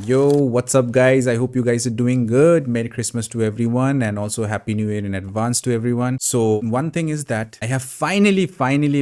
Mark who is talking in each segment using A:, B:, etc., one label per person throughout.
A: Yo, what's up, guys? I hope you guys are doing good. Merry Christmas to everyone, and also Happy New Year in advance to everyone. So, one thing is that I have finally,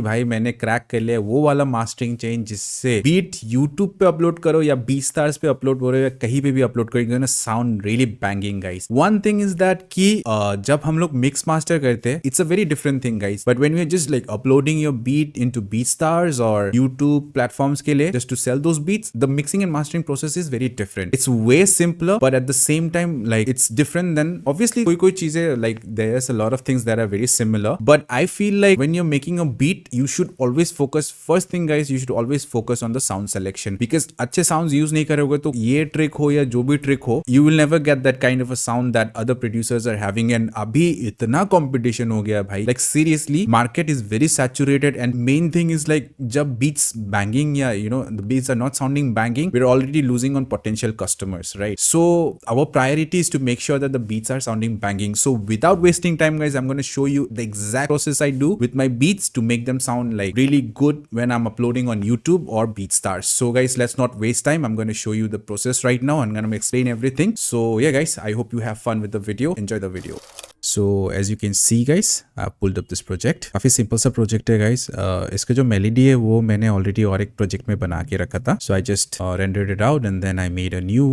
A: भाई मैंने crack कर लिया वो वाला mastering change जिससे beat YouTube पे upload करो या BeatStars पे अपलोड करो या कहीं पे भी अपलोड करो, ना sound really banging guys. One thing is that कि जब हम लोग मिक्स मास्टर करते हैं, it's a very different thing guys. But when we are just like uploading your beat into BeatStars और YouTube प्लेटफॉर्म्स के लिए just to sell those beats, the mixing and mastering process is very different. It's way simpler, but at the same time, like it's different than obviously koi cheeze like there's a lot of things that are very similar. But I feel like when you're making a beat, you should always focus. First thing, guys, you should always focus on the sound selection because अच्छे sounds use नहीं करोगे तो ये trick हो या जो भी trick हो, you will never get that kind of a sound that other producers are having. And अभी इतना competition हो गया भाई. Like seriously, market is very saturated. And main thing is like जब beats banging या the beats are not sounding banging, we're already losing on potential customers, right? So our priority is to make sure that the beats are sounding banging. So without wasting time, guys, I'm going to show you the exact process I do with my beats to make them sound like really good when I'm uploading on YouTube or BeatStars. So guys, let's not waste time. I'm going to show you the process right now. I'm going to explain everything. So yeah, guys, I hope you have fun with the video. Enjoy the video. So as you can see, guys, I pulled up this project. काफी simple सा project है guys. इसका जो melody है वो मैंने already और एक प्रोजेक्ट में बना के रखा था. So I just rendered it out and then I made a new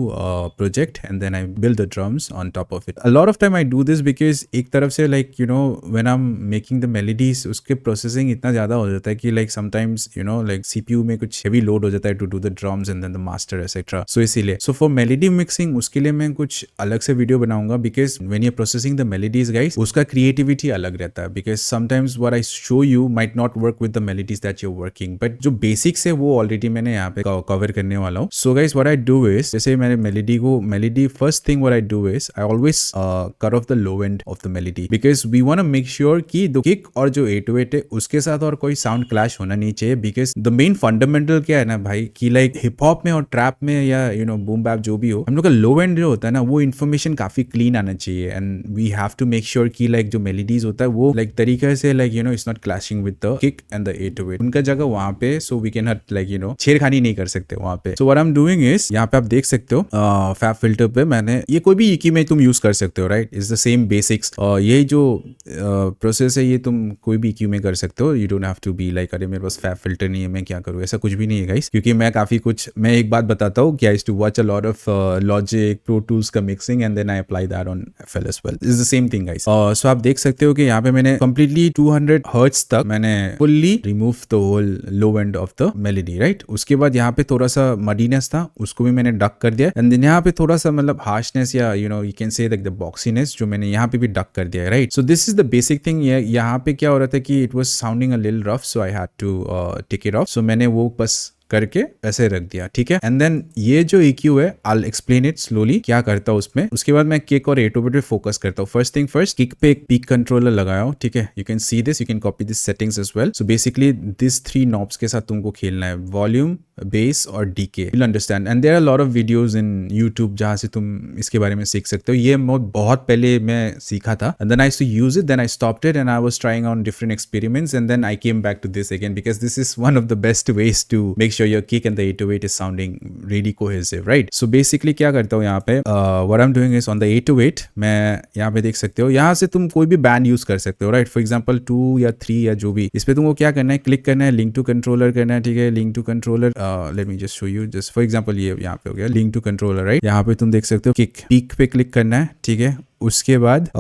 A: project and then I built the drums on top of it. A lot of time I do this because एक तरफ से like when I'm making the melodies उसके processing इतना ज़्यादा हो जाता है कि like sometimes like CPU में कुछ heavy load हो जाता है to do the drums and then the master etc. So इसीलिए so for melody mixing उसके लिए मैं कुछ अलग से वीडियो बनाऊंगा because when you're processing the melodies guys उसका creativity अलग रहता है because sometimes what I show you might not work with the melodies that you're working but जो basics है वो already मैंने यहाँ पे cover करने वाला हूँ. So guys what I do is जैसे मैंने melody first thing what I do is I always cut off the low end of the melody because we want to make sure कि the kick और जो 808 है उसके साथ और कोई sound clash होना नहीं चाहिए because the main fundamental क्या है ना भाई कि like hip hop में और trap में या boom bap जो भी हो हम लोग का low end जो होता है ना वो information काफी clean आना चाहिए and we have to make sure कि like जो melodies होता है वो like तरीके से like it's not clashing with the kick and the 808 उनका जगह वहाँ पे so we cannot like छेड़खानी नहीं कर सकते वहाँ पे. So what I'm doing is यहाँ पे आप देख सकते हो फैब फिल्टर पे मैंने ये कोई भी EQ में तुम यूज कर सकते हो right. It's the same basics. यही जो प्रोसेस है ये तुम कोई भी EQ में कर सकते हो. You don't have to be like अरे मेरे पास फैब फिल्टर नहीं है मैं क्या करूँ, ऐसा कुछ भी नहीं है गाइस क्योंकि मैं एक बात बताता हूँ कि I used to watch a lot of Logic Pro Tools का mixing and then I apply that on FL as well. It's the same thing guys. So आप देख सकते हो कि यहाँ पे मैंने कंप्लीटली 200 हर्ट्ज तक मैंने fully remove the whole low end of the melody right. उसके बाद यहाँ पे थोड़ा सा मडीनेस था उसको भी मैंने डक कर दिया एंड देन यहाँ पे थोड़ा सा मतलब हार्शनेस या you can say like the boxiness जो मैंने यहाँ पे भी डक कर दिया है right. So this is the basic thing. यहाँ पे क्या हो रहा था कि it was sounding a little rough so I had to take it off. So मैंने वो बस करके ऐसे रख दिया ठीक है. एंड देन ये जो EQ है आई एक्सप्लेन इट स्लोली क्या करता हूँ उसमें. उसके बाद मैं किक और 808 पे फोकस करता हूँ. फर्स्ट थिंग फर्स्ट किक पे एक पीक कंट्रोलर लगाया हूँ ठीक है. You can see this, you can copy this settings as well. So basically this 3 knobs के साथ तुमको खेलना है वॉल्यूम बेस और decay. You understand and there are lot of videos in YouTube जहाँ से तुम इसके बारे में सीख सकते हो. ये मोड बहुत पहले मैं सीखा था and then I to use it, then I stopped it and I was trying on different experiments and then I came back to this again because this is one of the best ways to make sure your kick and the 808 is sounding really cohesive right. So basically क्या करता हूँ यहाँ पे what I'm doing is on the 808 मैं यहाँ पे देख सकते हो यहाँ से तुम कोई भी बैंड यूज कर सकते हो राइट. फॉर एग्जांपल 2 या 3 या जो भी इस पे तुमको क्या करना है क्लिक करना है लिंक टू कंट्रोलर करना है ठीक है. Link to controller let me just show you just for example ये यहाँ पे हो गया लिंक टू कंट्रोलर राइट. यहाँ पे तुम देख सकते हो किक पीक पे क्लिक करना है ठीक है. उसके बाद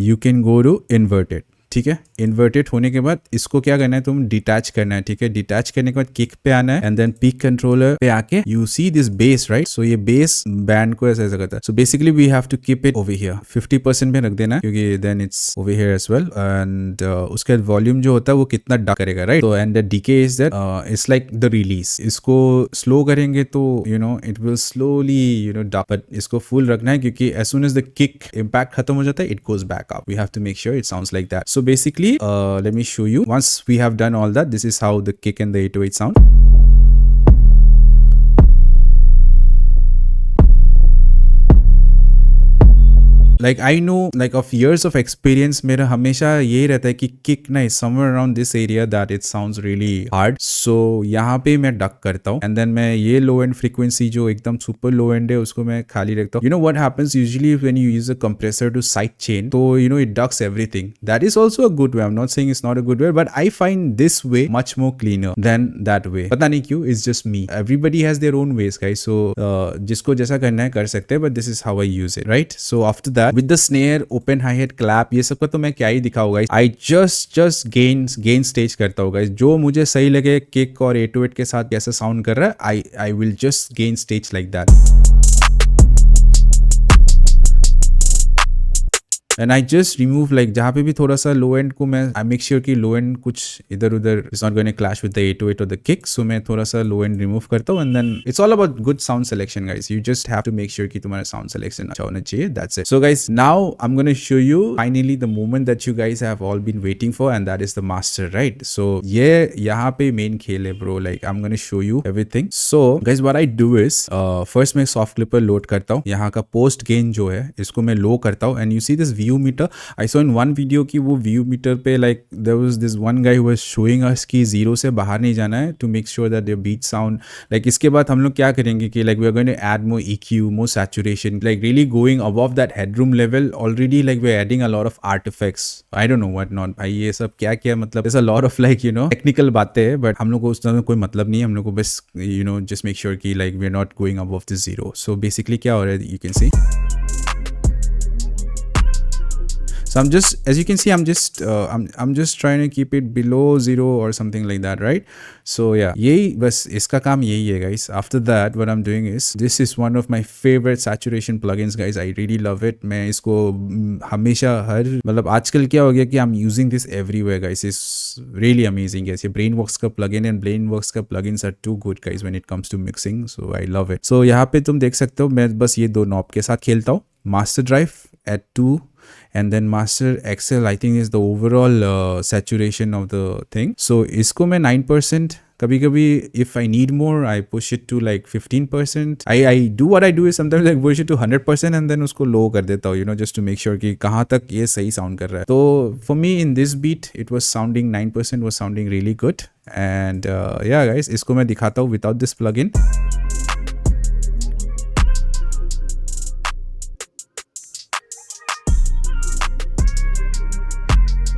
A: you can go to inverted ठीक है. इन्वर्टेड होने के बाद इसको क्या करना है तुम डिटैच करना है ठीक है. डिटैच करने के बाद किक पे आना है एंड देन पीक कंट्रोलर पे आके you see this bass right. So ये बेस बैंड को ऐसा करता है. So basically we have to keep it over here 50% में रख देना क्योंकि then it's over here as well. And उसके बाद वॉल्यूम जो होता है वो कितना डक करेगा राइट. तो and the decay is that it's like the release. इसको स्लो करेंगे तो it will slowly duck but इसको फुल रखना है क्योंकि as soon as the kick impact खत्म हो जाता है it goes back up. We have to make sure it sounds like that. So basically, let me show you. Once we have done all that, this is how the kick and the 808 sound. Like I know like of years of experience मेरा हमेशा यही रहता है कि kick ना somewhere around this area that it sounds really hard. So यहाँ पे मैं डक करता हूँ, एंड देन मैं ये लो एंड फ्रीक्वेंसी जो एकदम सुपर लो एंड है उसको मैं खाली रखता हूँ. You know what happens usually when you use a compressor to side chain, तो you know it ducks everything. That is also a good way. I'm not saying it's not a good way, but I find this way much more cleaner than that way. पता नहीं क्यों, it's just me. Everybody has their own ways, guys. So जिसको जैसा करना है कर सकते हैं, but this is how I use it, right? So after that, with the snare, open hi-hat, clap, ये सब का तो मैं क्या ही दिखाऊँ guys. I just gain stage करता हूँ guys. जो मुझे सही लगे किक और 808 के साथ कैसा साउंड कर रहा है, I will just gain stage like that. And I just remove like जहाँ पे भी थोड़ा सा लो एंड को मैं आई मेक श्योर कि लो एंड कुछ इधर उधर is not going to clash with the 808 और द किक. सो मैं थोड़ा सा लो एंड रिमूव करता हूँ, and then it's all about good sound selection guys. You just have to make sure कि तुम्हारा साउंड सिलेक्शन अच्छा होना चाहिए. That's it. So guys now I am gonna show you finally the moment that you guys have all been waiting for, and that is the master, right? So ये यहाँ पे main खेल है bro. Like I am gonna show you everything. So guys what I do is first मैं soft clipper load करता हूँ. यहाँ का पोस्ट गेन जो है इसको मैं लो करता हूँ, and you see this view meter. I saw in one video कि वो व्यू मीटर पे like there was this one guy who was showing us कि जीरो से बाहर नहीं जाना है to make sure that your beat sound like. इसके बाद हम लोग क्या करेंगे कि like we are going to add more EQ, more saturation, like really going above that headroom level. Already like we are adding a lot of artifacts. I don't know what not. भाई ये सब क्या क्या मतलब there's a lot of like you know technical बातें हैं, but हम लोग को उसमें कोई मतलब नहीं है. हम लोग को बस you know just make sure कि like we are not going above the zero. So basically क्या हो रहा है, you can see. So I'm just, as you can see, I'm just trying to keep it below zero or something like that, right? So yeah, यही बस इसका काम यही है guys. After that, what I'm doing is, this is one of my favorite saturation plugins, guys. I really love it. मैं इसको हमेशा हर मतलब आजकल क्या हो गया कि I'm using this everywhere, guys. It's really amazing, guys. ये Brainworks का plugin and Brainworks का plugins are too good, guys, when it comes to mixing. So I love it. So यहाँ पे तुम देख सकते हो मैं बस ये दो नॉब के साथ खेलता हूँ. Master drive at 2. And then master XL I think is the overall saturation of the thing. So इसको मैं 9%, कभी कभी if I need more I push it to like 15%. I do what I do is sometimes I push it to 100% and then उसको low कर देता हूँ, you know, just to make sure कि कहाँ तक ये सही sound कर रहा है. तो for me in this beat it was sounding 9% was sounding really good. And yeah guys, इसको मैं दिखाता हूँ without this plugin.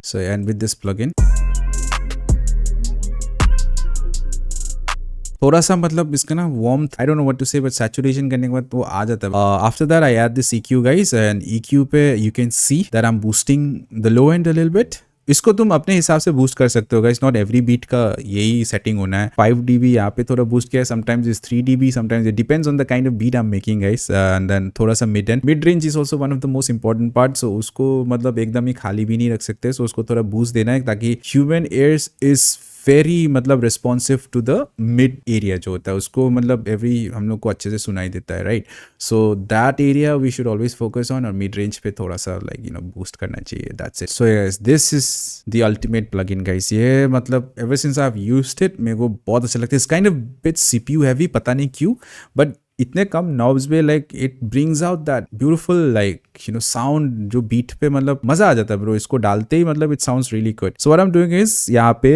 A: So and with this plugin थोड़ा सा मतलब इसका ना warmth, I don't know what to say, but saturation करने के बाद वो आ जाता है. After that I add this EQ guys, and EQ पे you can see that I'm boosting the low end a little bit. इसको तुम अपने हिसाब से बूस्ट कर सकते हो गाइस. नॉट एवरी बीट का यही सेटिंग होना है. 5 dB यहाँ पे थोड़ा बूस्ट किया है, sometimes is 3 dB, sometimes it depends on the kind of beat I am making guys. And then थोड़ा सा mid range is also one of the most important part. So उसको मतलब एकदम ही खाली भी नहीं रख सकते. सो उसको थोड़ा बूस्ट देना है ताकि ह्यूमन एयर्स इज वेरी मतलब responsive to the mid area जो होता है उसको मतलब एवरी हम लोग को अच्छे से सुनाई देता है, right? So that area we should always focus on, और मिड रेंज पे थोड़ा सा लाइक यू नो बूस्ट करना चाहिए. That's it. So yes, this is the ultimate plugin guys. ये मतलब ever since I have used it मेरे को बहुत अच्छा लगता है. It's kind of bit CPU heavy, पता नहीं क्यों, बट इतने कम नॉब्स पे like it brings out that beautiful like you no sound जो बीट पे मतलब मजा आ जाता है ब्रो. इसको डालते ही मतलब it sounds really good. So what I am doing is यहाँ पे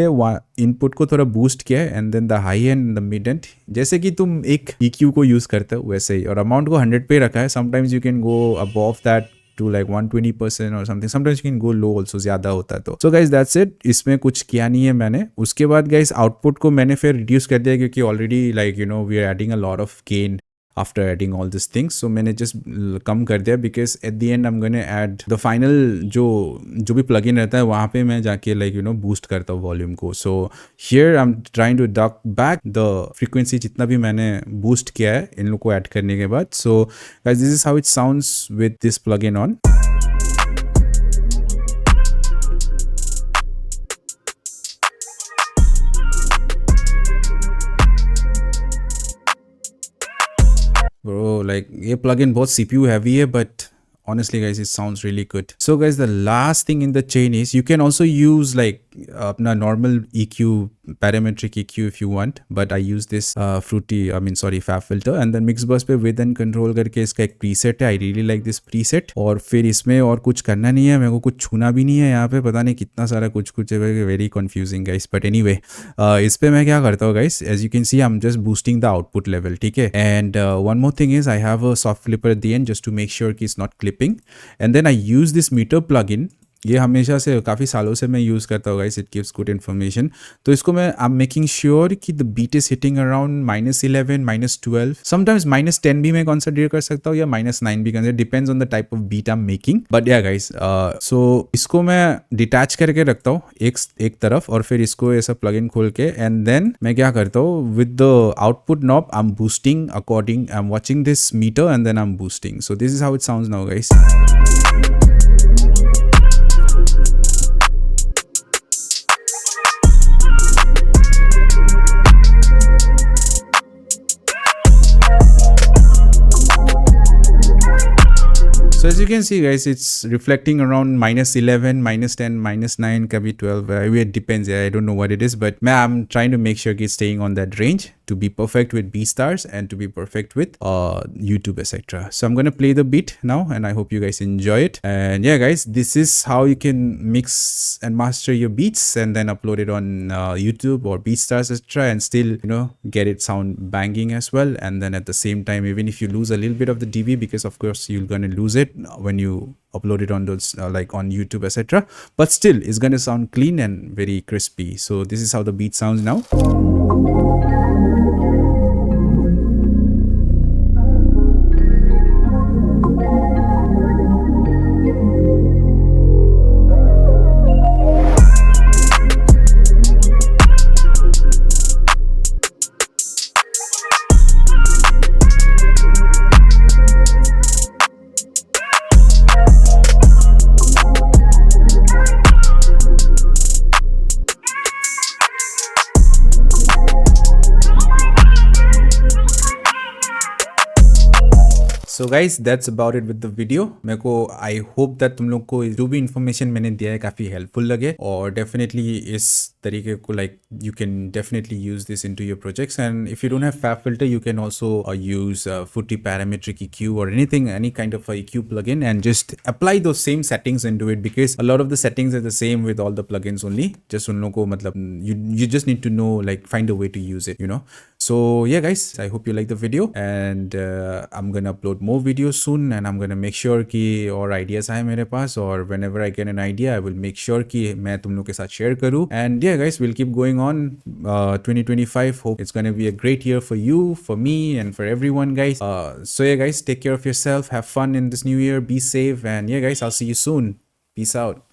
A: इनपुट को थोड़ा बूस्ट किया है, and then the high end the mid end जैसे कि तुम एक EQ को यूज करते हो वैसे ही, और अमाउंट को 100 पे रखा है. Sometimes you can go above that to like 120% or something. Sometimes you can go low also, ज़्यादा होता है तो. So guys that's it. इसमें कुछ किया नहीं है मैंने. उसके बाद guys आउटपुट को मैंने फिर रिड्यूस कर दिया क्योंकि already like you know we are adding a lot of gain after adding all these things. So मैंने just कम कर दिया because at the end I'm going to add the final जो भी plugin रहता है वहाँ पे मैं जाके like you know boost करता हूँ volume को. So here I'm trying to duck back the frequency जितना भी मैंने boost किया है इन लोग को add करने के बाद. So guys this is how it sounds with this plugin on. Bro like ये प्लगइन बहुत CPU हैवी है, but honestly guys, it sounds really good. So guys, the last thing in the chain is you can also use like normal EQ, parametric EQ if you want, but I use this fab filter, and then mix bus पे with and control करके इसका एक preset है. I really like this preset. और फिर इसमें और कुछ करना नहीं है, मेरे को कुछ छूना भी नहीं है यहाँ पे, पता नहीं कितना सारा कुछ है, very confusing guys. But anyway, इस पे मैं क्या करता हूँ guys, as you can see I'm just boosting the output level, ठीक है. And one more thing is I have a soft flipper at the end just to make sure कि it's not clipping, and then I use this meter plugin. ये हमेशा से काफ़ी सालों से मैं यूज़ करता हूँ guys, it gives good information. तो इसको मैं आई एम मेकिंग श्योर कि the beat is hitting around -11, -12, sometimes -10 भी मैं कंसिडर कर सकता हूँ, या -9 भी consider, depends on the type of beat I am making. But yeah guys, so इसको मैं डिटैच करके रखता हूँ एक तरफ, और फिर इसको ऐसा प्लग इन खोल के, एंड देन मैं क्या करता हूँ with the output knob I am boosting according, I am watching this meter and then I am boosting. So this is how it sounds now guys. So as you can see guys, it's reflecting around -11, -10, -9, kabhi 12. It depends. I don't know what it is, but I'm trying to make sure it's staying on that range to be perfect with B stars and to be perfect with YouTube, etc. So I'm gonna play the beat now, and I hope you guys enjoy it. And yeah guys, this is how you can mix and master your beats and then upload it on YouTube or BeatStars, etc., and still, you know, get it sound banging as well. And then at the same time, even if you lose a little bit of the dB, because of course you're gonna lose it when you upload it on those like on YouTube, etc., but still it's gonna sound clean and very crispy. So this is how the beat sounds now. So guys, that's about it with the video. मेरे को I hope that तुम लोग को जो भी information मैंने दिया है काफ़ी helpful लगे, और definitely इस तरीके को like you can definitely use this into your projects. And if you don't have fab filter, you can also use footy parametric EQ or anything, any kind of a EQ plugin, and just apply those same settings into it, because a lot of the settings are the same with all the plugins only. Just उन लोगों को मतलब you just need to know, like find a way to use it, you know. So yeah guys, I hope you like the video, and I'm gonna upload more videos soon, and I'm gonna make sure कि और ideas आए मेरे पास, और whenever I get an idea I will make sure कि मैं तुम लोग के साथ share करूँ. And yeah guys, we'll keep going on. 2025, hope it's gonna be a great year for you, for me, and for everyone guys. So yeah guys, take care of yourself, have fun in this new year, be safe, and yeah guys, I'll see you soon. Peace out.